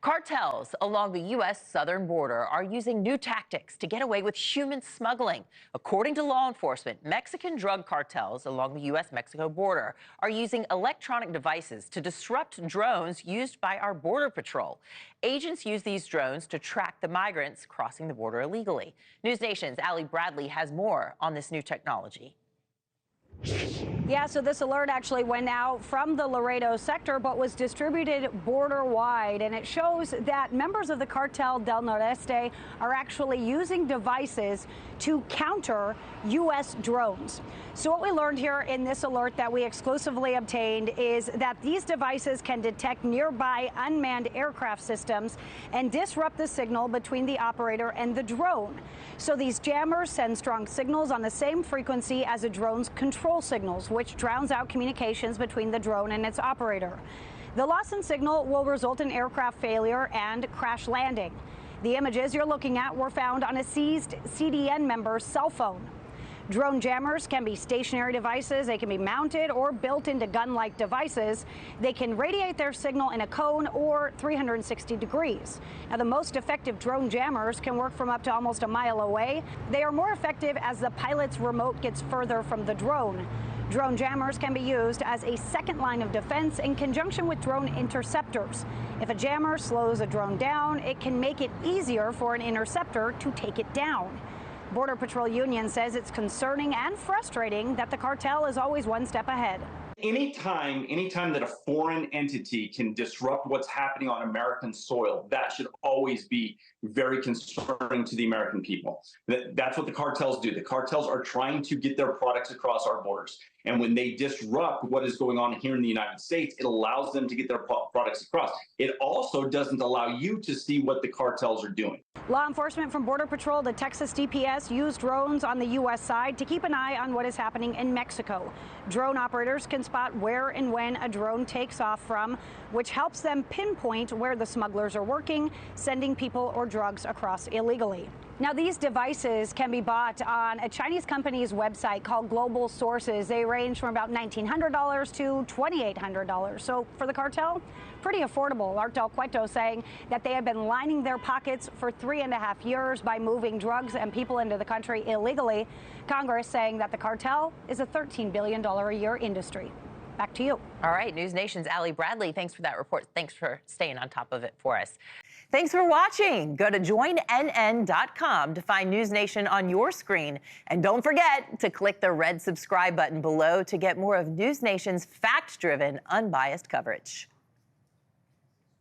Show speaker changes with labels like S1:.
S1: Cartels along the U.S. southern border are using new tactics to get away with human smuggling. According to law enforcement, Mexican drug cartels along the U.S.-Mexico border are using electronic devices to disrupt drones used by our Border Patrol. Agents use these drones to track the migrants crossing the border illegally. NewsNation's Ali Bradley has more on this new technology.
S2: Yeah, so this alert actually went out from the Laredo sector, but was distributed border-wide, and it shows that members of the Cartel del Noreste are actually using devices to counter U.S. drones. So what we learned here in this alert that we exclusively obtained is that these devices can detect nearby unmanned aircraft systems and disrupt the signal between the operator and the drone. So these jammers send strong signals on the same frequency as a drone's control signals, which drowns out communications between the drone and its operator. The loss in signal will result in aircraft failure and crash landing. The images you're looking at were found on a seized CDN member's cell phone. Drone jammers can be stationary devices. They can be mounted or built into gun-like devices. They can radiate their signal in a cone or 360 degrees. Now, the most effective drone jammers can work from up to almost a mile away. They are more effective as the pilot's remote gets further from the drone. Drone jammers can be used as a second line of defense in conjunction with drone interceptors. If a jammer slows a drone down, it can make it easier for an interceptor to take it down. Border Patrol Union says it's concerning and frustrating that the cartel is always one step ahead.
S3: Anytime that a foreign entity can disrupt what's happening on American soil, that should always be very concerning to the American people. That's what the cartels do. The cartels are trying to get their products across our borders. And when they disrupt what is going on here in the United States, it allows them to get their products across. It also doesn't allow you to see what the cartels are doing.
S2: Law enforcement from Border Patrol to Texas DPS use drones on the U.S. side to keep an eye on what is happening in Mexico. Drone operators can spot where and when a drone takes off from, which helps them pinpoint where the smugglers are working, sending people or drugs across illegally. Now, these devices can be bought on a Chinese company's website called Global Sources. They range from about $1,900 to $2,800. So for the cartel, pretty affordable. Art Del Cueto saying that they have been lining their pockets for 3.5 years by moving drugs and people into the country illegally. Congress saying that the cartel is a $13 billion a year industry. Back to you.
S1: All right, News Nation's Ali Bradley, thanks for that report. Thanks for staying on top of it for us. Thanks for watching. Go to joinnn.com to find News Nation on your screen. And don't forget to click the red subscribe button below to get more of News Nation's fact-driven, unbiased coverage.